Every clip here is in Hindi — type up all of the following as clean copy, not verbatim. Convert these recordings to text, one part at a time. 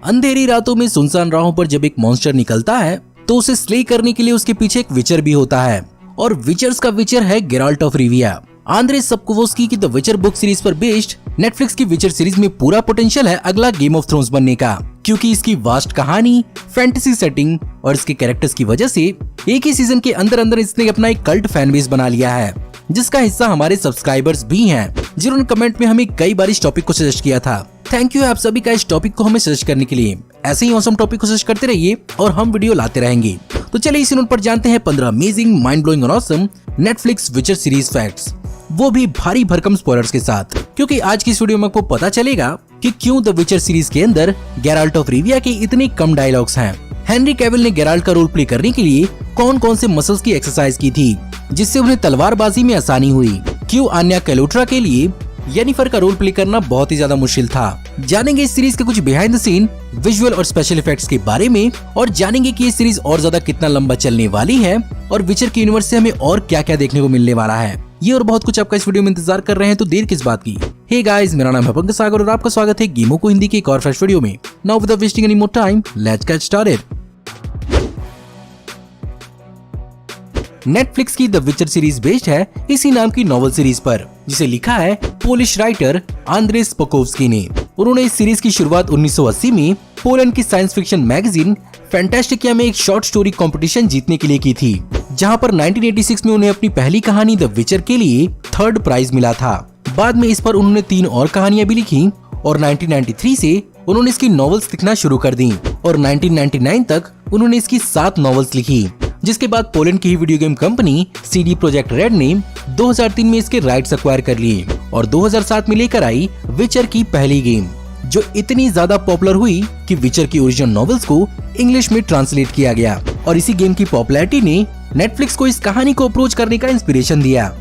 अंधेरी रातों में सुनसान राहों पर जब एक मॉन्स्टर निकलता है तो उसे स्ले करने के लिए उसके पीछे एक विचर भी होता है और विचर्स का विचर है गेराल्ट ऑफ रिविया। आंद्रे सप्कोवस्की की द विचर बुक सीरीज पर बेस्ड नेटफ्लिक्स की विचर सीरीज में पूरा पोटेंशियल है अगला गेम ऑफ थ्रोन्स बनने का, क्योंकि इसकी वास्ट कहानी, फैंटेसी सेटिंग और इसके कैरेक्टर्स की वजह से एक ही सीजन के अंदर अंदर इसने अपना एक कल्ट फैन बेस बना लिया है, जिसका हिस्सा हमारे सब्सक्राइबर्स भी हैं, जिन्होंने कमेंट में हमें कई बार इस टॉपिक को सजेस्ट किया था। थैंक यू आप सभी का इस टॉपिक को हमें सजेस्ट करने के लिए। ऐसे ही ऑसम टॉपिक को सजेस्ट करते रहिए और हम वीडियो लाते रहेंगे। तो चलिए इसी नोट पर जानते हैं 15 अमेजिंग, माइंड ब्लोइंग और ऑसम नेटफ्लिक्स विचर सीरीज फैक्ट्स, वो भी भारी भरकम स्पॉयलर्स के साथ, क्योंकि आज की इस वीडियो में आपको पता चलेगा कि क्यों द विचर सीरीज के अंदर गेराल्ट ऑफ रिविया के इतने कम डायलॉग्स हैं। हेनरी कैविल ने गेराल्ट का रोल प्ले करने के लिए कौन कौन से मसल्स की एक्सरसाइज की थी जिससे उन्हें तलवारबाजी में आसानी हुई, क्यों आन्या कैलोट्रा के लिए येनिफर का रोल प्ले करना बहुत ही ज्यादा मुश्किल था। जानेंगे इस सीरीज के कुछ बिहाइंड द सीन विजुअल और स्पेशल इफेक्ट्स के बारे में और जानेंगे कि ये सीरीज और ज्यादा कितना लंबा चलने वाली है और विचर के यूनिवर्स से हमें और क्या क्या देखने को मिलने वाला है। ये और बहुत कुछ आपका इस वीडियो में इंतजार कर रहे हैं, तो देर किस बात की। हे गाइस, मेरा नाम है पंकज सागर और आपका स्वागत है गेमों को हिंदी की एक और फ्रेश वीडियो में। Now without wasting any more time, let's get started. Netflix की द विचर सीरीज बेस्ड है इसी नाम की नॉवल सीरीज पर, जिसे लिखा है पोलिश राइटर आंद्रे सप्कोवस्की ने। उन्होंने इस सीरीज की शुरुआत 1980 में पोलैंड की साइंस फिक्शन मैगजीन फैंटास्टिकिया में एक शॉर्ट स्टोरी कंपटीशन जीतने के लिए की थी, जहां पर 1986 में उन्हें अपनी पहली कहानी द विचर के लिए 3rd प्राइज मिला था। बाद में इस पर उन्होंने 3 और कहानियां भी लिखी और 1993 से उन्होंने इसकी नॉवेल्स लिखना शुरू कर दी और 1999 तक उन्होंने इसकी 7 नॉवेल्स लिखी, जिसके बाद पोलैंड की ही video game company CD project red ने 2003 में इसके राइट्स एक्वायर कर लिए और 2007 में लेकर आई विचर की पहली गेम, जो इतनी ज्यादा पॉपुलर हुई कि विचर की ओरिजिनल नॉवेल्स को इंग्लिश में ट्रांसलेट किया गया और इसी गेम की पॉपुलैरिटी ने नेटफ्लिक्स को इस कहानी को अप्रोच करने का इंस्पिरेशन दिया।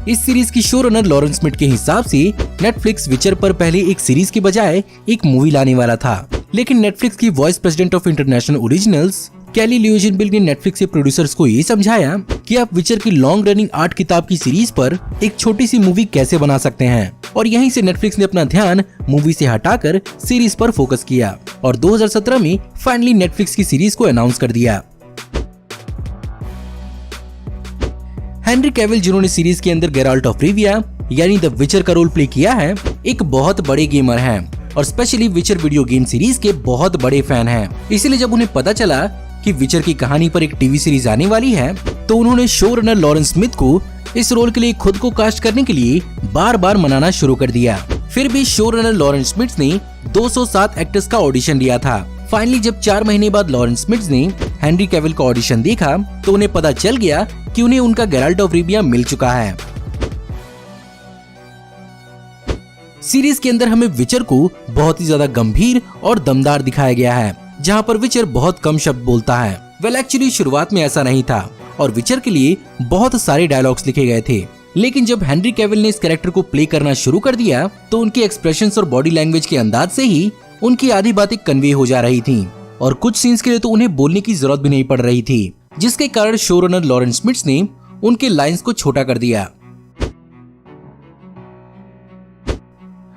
इस सीरीज की शो रनर लॉरेंस स्मिथ के हिसाब से नेटफ्लिक्स विचर पर पहले एक सीरीज की बजाय एक मूवी लाने वाला था, लेकिन नेटफ्लिक्स की vice president of international originals Kelly Luegenbiehl ने नेटफ्लिक्स के प्रोड्यूसर्स को ये समझाया कि आप विचर की लॉन्ग रनिंग 8 किताब की सीरीज पर एक छोटी सी मूवी कैसे बना सकते हैं, और यहीं से नेटफ्लिक्स ने अपना ध्यान मूवी से हटाकर सीरीज पर फोकस किया और 2017 में फाइनली नेटफ्लिक्स की सीरीज को अनाउंस कर दिया। हेनरी कैविल, जिन्होंने सीरीज के अंदर गेराल्ट ऑफ रिविया यानी द विचर का रोल प्ले किया है, एक बहुत बड़े गेमर हैं और स्पेशली विचर वीडियो गेम सीरीज के बहुत बड़े फैन हैं। इसलिए जब उन्हें पता चला कि विचर की कहानी पर एक टीवी सीरीज आने वाली है, तो उन्होंने शो रनर लॉरेंस स्मिथ को इस रोल के लिए खुद को कास्ट करने के लिए बार बार मनाना शुरू कर दिया। फिर भी शो रनर लॉरेंस स्मिथ ने 207 एक्टर्स का ऑडिशन दिया था। फाइनली जब 4 महीने बाद लॉरेंस स्मिथ ने हेनरी कैविल का ऑडिशन देखा तो उन्हें पता चल गया कि उन्हें उनका गेराल्ट ऑफ रिविया मिल चुका है। सीरीज के अंदर हमें विचर को बहुत ही ज्यादा गंभीर और दमदार दिखाया गया है, जहां पर विचर बहुत कम शब्द बोलता है। वेल एक्चुअली शुरुआत में ऐसा नहीं था और विचर के लिए बहुत सारे डायलॉग्स लिखे गए थे, लेकिन जब हेनरी कैविल ने इस कैरेक्टर को प्ले करना शुरू कर दिया तो उनके एक्सप्रेशंस और बॉडी लैंग्वेज के अंदाज से ही उनकी आधी बातें कन्वे हो जा रही थी और कुछ सीन्स के लिए तो उन्हें बोलने की जरूरत भी नहीं पड़ रही थी, जिसके कारण शो रनर लॉरेंस स्मिथ ने उनके लाइंस को छोटा कर दिया।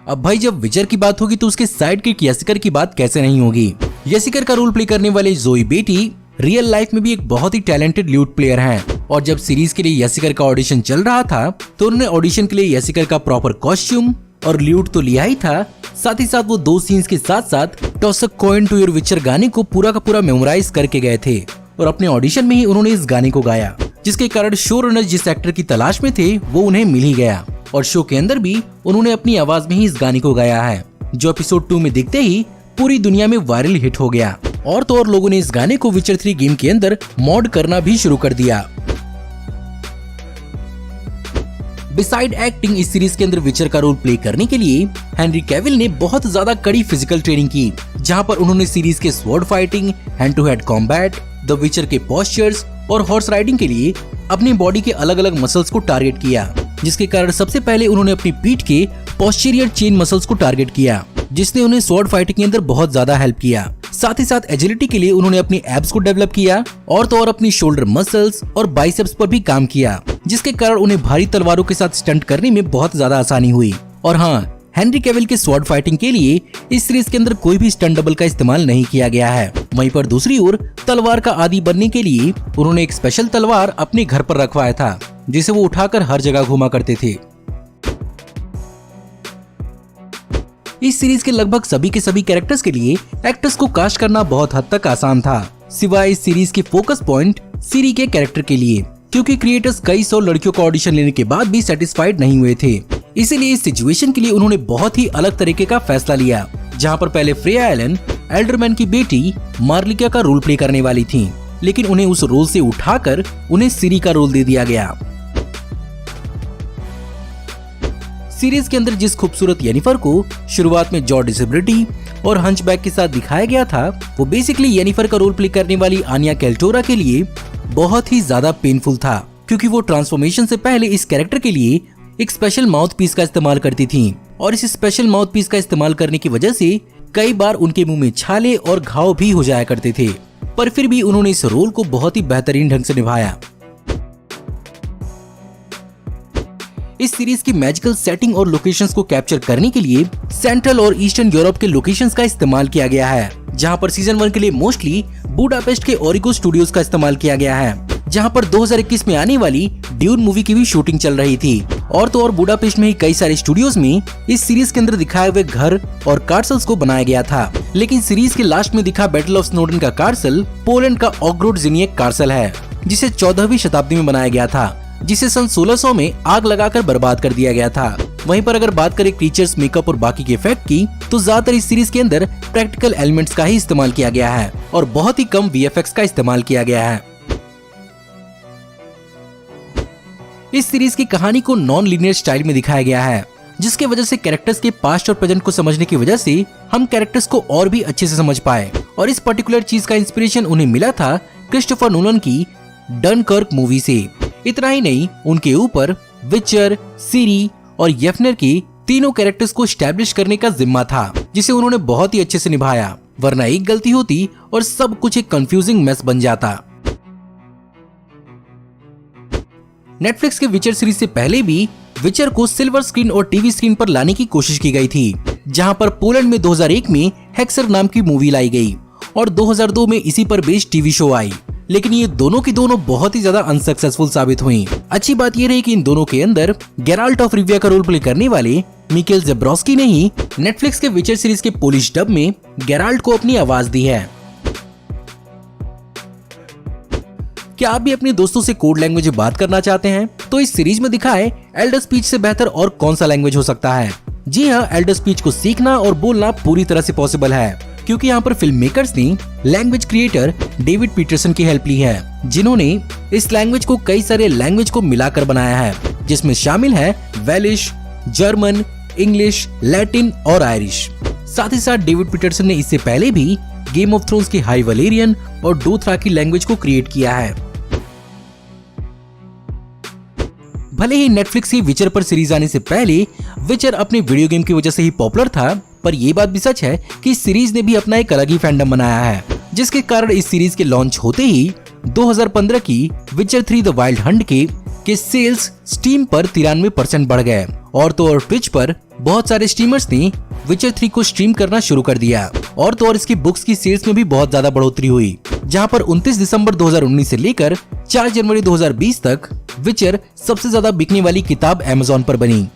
अब भाई, जब विचर की बात होगी तो उसके साइड किक येसिकर की बात कैसे नहीं होगी। येसिकर का रोल प्ले करने वाले जोई बेटी रियल लाइफ में भी एक बहुत ही टैलेंटेड ल्यूट प्लेयर हैं और जब सीरीज के लिए येसिकर का ऑडिशन चल रहा था तो उन्होंने ऑडिशन के लिए येसिकर का प्रॉपर कॉस्ट्यूम और ल्यूट तो लिया ही था, साथ ही साथ वो 2 सीन्स के साथ साथ toss a coin to your witcher गाने को पूरा का पूरा मेमोराइज करके गए थे और अपने ऑडिशन में ही उन्होंने इस गाने को गाया, जिसके कारण शो रनर जिस एक्टर की तलाश में थे वो उन्हें मिल ही गया और शो के अंदर भी उन्होंने अपनी आवाज में ही इस गाने को गाया है, जो एपिसोड 2 में दिखते ही पूरी दुनिया में वायरल हिट हो गया और तो और लोगों ने इस गाने को विचर 3 गेम के अंदर मॉड करना भी शुरू कर दिया। बिसाइड एक्टिंग, इस सीरीज के अंदर विचर का रोल प्ले करने के लिए हेनरी कैविल ने बहुत ज्यादा कड़ी फिजिकल ट्रेनिंग की, जहां पर उन्होंने सीरीज के sword fighting, hand to hand combat, the witcher के पोस्चर्स और हॉर्स राइडिंग के लिए अपनी बॉडी के अलग अलग मसल्स को टारगेट किया, जिसके कारण सबसे पहले उन्होंने अपनी पीठ के पोस्टीरियर चेन मसल्स को टारगेट किया, जिसने उन्हें स्वॉर्ड फाइटिंग के अंदर बहुत ज्यादा हेल्प किया। साथ ही साथ एजिलिटी के लिए उन्होंने अपनी एब्स को डेवलप किया और तो और अपनी शोल्डर मसल्स और बाइसेप्स पर भी काम किया, जिसके कारण उन्हें भारी तलवारों के साथ स्टंट करने में बहुत ज्यादा आसानी हुई। और हाँ, हेनरी कैविल के स्वॉर्ड फाइटिंग के लिए इस सीरीज के अंदर कोई भी स्टंट डबल का इस्तेमाल नहीं किया गया है। वहीं पर दूसरी ओर तलवार का आदी बनने के लिए उन्होंने एक स्पेशल तलवार अपने घर पर रखवाया था, जिसे वो उठाकर हर जगह घुमा करते थे। इस सीरीज के लगभग सभी के सभी कैरेक्टर्स के लिए एक्टर्स को कास्ट करना बहुत हद तक आसान था, सिवाय इस सीरीज के फोकस पॉइंट सिरी के कैरेक्टर के लिए, क्योंकि क्रिएटर्स कई सौ लड़कियों का ऑडिशन लेने के बाद भी सेटिस्फाइड नहीं हुए थे। इसीलिए इस सिचुएशन के लिए उन्होंने बहुत ही अलग तरीके का फैसला लिया, जहां पर पहले फ्रेया एलन एल्डरमैन की बेटी मार्लिका का रोल प्ले करने वाली थी, लेकिन उन्हें उस रोल से उठाकर उन्हें सिरी का रोल दे दिया गया। सीरीज के अंदर जिस खूबसूरत येनिफर को शुरुआत में जॉ डिसेबिलिटी और हंचबैक के साथ दिखाया गया था, वो बेसिकली येनिफर का रोल प्ले करने वाली आनिया कैल्टोरा के लिए बहुत ही ज्यादा पेनफुल था, क्योंकि वो ट्रांसफॉर्मेशन से पहले इस कैरेक्टर के लिए एक स्पेशल माउथ पीस का इस्तेमाल करती थी, और इस स्पेशल माउथ पीस का इस्तेमाल करने की वजह से कई बार उनके मुंह में छाले और घाव भी हो जाया करते थे, पर फिर भी उन्होंने इस रोल को बहुत ही बेहतरीन ढंग से निभाया। इस सीरीज की मैजिकल सेटिंग और लोकेशंस को कैप्चर करने के लिए सेंट्रल और ईस्टर्न यूरोप के लोकेशंस का इस्तेमाल किया गया है, जहां पर सीजन 1 के लिए मोस्टली बुडापेस्ट के ओरिगो स्टूडियोज का इस्तेमाल किया गया है, जहां पर 2021 में आने वाली ड्यून मूवी की भी शूटिंग चल रही थी। और तो और बुडापेस्ट में ही कई सारे स्टूडियोज में इस सीरीज के अंदर दिखाए हुए घर और कार्सल्स को बनाया गया था, लेकिन सीरीज के लास्ट में दिखा बैटल ऑफ स्नोडन का कार्सल पोलैंड का ऑग्रोड-ज़िनिएक कार्सल है, जिसे 14वीं शताब्दी में बनाया गया था, जिसे सन 1600 में आग लगाकर बर्बाद कर दिया गया था। वहीं पर अगर बात करें क्रीचर्स, मेकअप और बाकी के इफेक्ट की, तो ज्यादातर इस सीरीज के अंदर प्रैक्टिकल एलिमेंट्स का ही इस्तेमाल किया गया है और बहुत ही कम वीएफएक्स का इस्तेमाल किया गया है। इस सीरीज की कहानी को नॉन लीनियर स्टाइल में दिखाया गया है, जिसके वजह से कैरेक्टर्स के पास्ट और प्रेजेंट को समझने की वजह से हम कैरेक्टर्स को और भी अच्छे से समझ पाए, और इस पर्टिकुलर चीज का इंस्पिरेशन उन्हें मिला था क्रिस्टोफर नोलन की डनकर्क मूवी से। इतना ही नहीं, उनके ऊपर विचर, सिरी और येफनर की तीनों कैरेक्टर्स को एस्टैब्लिश करने का जिम्मा था, जिसे उन्होंने बहुत ही अच्छे से निभाया, वरना एक गलती होती और सब कुछ एक कंफ्यूजिंग मेस बन जाता। नेटफ्लिक्स के विचर सीरीज से पहले भी विचर को सिल्वर स्क्रीन और टीवी स्क्रीन पर लाने की कोशिश की गई थी, जहां पर पोलैंड में 2001 में हेक्सर नाम की मूवी लाई गई और 2002 में इसी पर बेस्ड टीवी शो आई, लेकिन ये दोनों की दोनों बहुत ही ज्यादा अनसक्सेसफुल साबित हुई। अच्छी बात ये रही कि इन दोनों के अंदर गेराल्ट ऑफ रिविया का रोल प्ले करने वाले मिकेल ज़ेब्रोस्की ने ही नेटफ्लिक्स के विचर सीरीज के पोलिश डब में गेराल्ट को अपनी आवाज दी है। क्या आप भी अपने दोस्तों से कोड लैंग्वेज में बात करना चाहते हैं? तो इस सीरीज में दिखाए एल्डर स्पीच से बेहतर और कौन सा लैंग्वेज हो सकता है। जी हाँ, एल्डर स्पीच को सीखना और बोलना पूरी तरह से पॉसिबल है, क्योंकि यहाँ पर फिल्म मेकर्स ने लैंग्वेज क्रिएटर डेविड पीटरसन की हेल्प ली है, जिन्होंने इस लैंग्वेज को कई सारे लैंग्वेज को मिलाकर बनाया है, जिसमें शामिल है वेलिश, जर्मन, इंग्लिश, लैटिन और आयरिश। साथ ही साथ डेविड पीटरसन ने इससे पहले भी गेम ऑफ थ्रोन्स की हाई वलेरियन और डोथराकी लैंग्वेज को क्रिएट किया है। भले ही नेटफ्लिक्स की विचर पर सीरीज आने से पहले विचर अपने वीडियो गेम की वजह से ही पॉपुलर था, पर यह बात भी सच है कि इस सीरीज ने भी अपना एक अलग ही फैंडम बनाया है, जिसके कारण इस सीरीज के लॉन्च होते ही 2015 की विचर 3 द वाइल्ड हंट के सेल्स स्टीम पर 93% बढ़ गए, और तो और ट्विच पर बहुत सारे स्ट्रीमर्स ने विचर 3 को स्ट्रीम करना शुरू कर दिया, और तो और इसकी बुक्स की सेल्स में भी बहुत ज्यादा बढ़ोतरी हुई, जहां पर 29 दिसंबर 2019 से लेकर 4 जनवरी 2020 तक विचर सबसे ज्यादा बिकने वाली किताब अमेज़न पर बनी।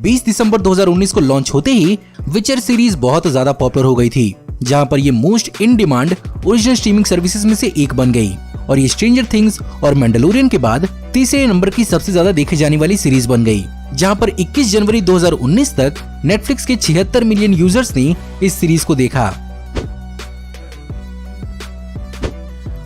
20 दिसंबर 2019 को लॉन्च होते ही विचर सीरीज बहुत ज्यादा पॉपुलर हो गई थी, जहां पर ये most in demand original streaming services में से एक बन गई, और ये स्ट्रेंजर थिंग्स और मैंडलोरियन के बाद तीसरे नंबर की सबसे ज्यादा देखी जाने वाली सीरीज बन गई, जहां पर 21 जनवरी 2019 तक नेटफ्लिक्स के 76 मिलियन यूजर्स ने इस सीरीज को देखा।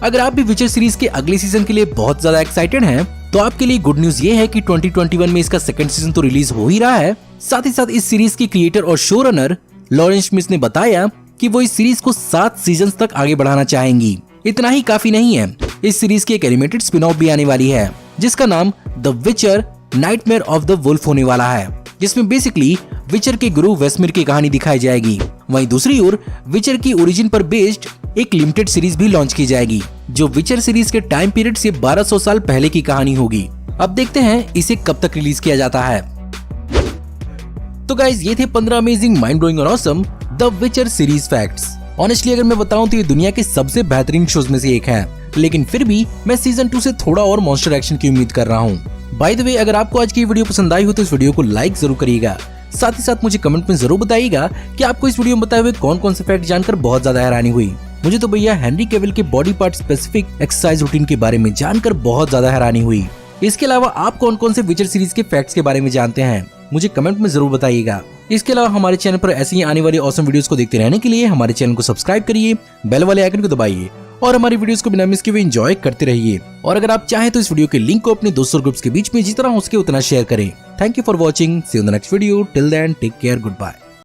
अगर आप भी विचर सीरीज के अगले सीजन के लिए बहुत ज्यादा एक्साइटेड हैं, तो आपके लिए गुड न्यूज ये है कि 2021 में इसका सेकंड सीजन तो रिलीज हो ही रहा है। साथ ही साथ इस सीरीज की क्रिएटर और शो रनर लॉरेंस स्मिथ ने बताया कि वो इस सीरीज को 7 सीजन्स तक आगे बढ़ाना चाहेंगी। इतना ही काफी नहीं है, इस सीरीज की एक एनिमेटेड स्पिन ऑफ भी आने वाली है, जिसका नाम द विचर नाइटमेयर ऑफ द वुल्फ होने वाला है, जिसमें बेसिकली विचर के गुरु वेस्मिर की कहानी दिखाई जाएगी। वहीं दूसरी ओर विचर की ओरिजिन पर बेस्ड एक लिमिटेड सीरीज भी लॉन्च की जाएगी, जो विचर सीरीज के टाइम पीरियड से 1200 साल पहले की कहानी होगी, अब देखते हैं इसे कब तक रिलीज किया जाता है। तो गाइज ये थे 15 अमेजिंग, माइंड ब्लोइंग और ऑसम द विचर सीरीज फैक्ट्स। ऑनेस्टली अगर मैं बताऊं तो ये दुनिया के सबसे बेहतरीन शोज में से एक है, लेकिन फिर भी मैं सीजन 2 से थोड़ा और मॉन्स्टर एक्शन की उम्मीद कर रहा हूँ। बाय द वे, अगर आपको आज की वीडियो पसंद आई हो तो इस वीडियो को लाइक जरूर करिएगा। साथ ही साथ मुझे कमेंट में जरूर बताइएगा कि आपको इस वीडियो में बताए हुए कौन कौन से फैक्ट जानकर बहुत ज्यादा हैरानी हुई। मुझे तो भैया हेनरी कैविल के body part specific exercise routine के बारे में जानकर बहुत ज्यादा हैरानी हुई। इसके अलावा आप कौन कौन से विचर सीरीज के फैक्ट्स के बारे में जानते हैं, मुझे कमेंट में जरूर बताइएगा। इसके अलावा हमारे चैनल पर ऐसे ही आने वाली ऑसम वीडियोस को देखते रहने के लिए हमारे चैनल को सब्सक्राइब करिए, बेल वाले आइकन को दबाइए और हमारी वीडियोस को बिना मिस किए एंजॉय करते रहिए। और अगर आप चाहें तो इस वीडियो के लिंक को अपने दोस्तों ग्रुप्स के बीच में जितना हो सके उतना शेयर करें। Thank you for watching, see you in the next video, till then take care, good bye.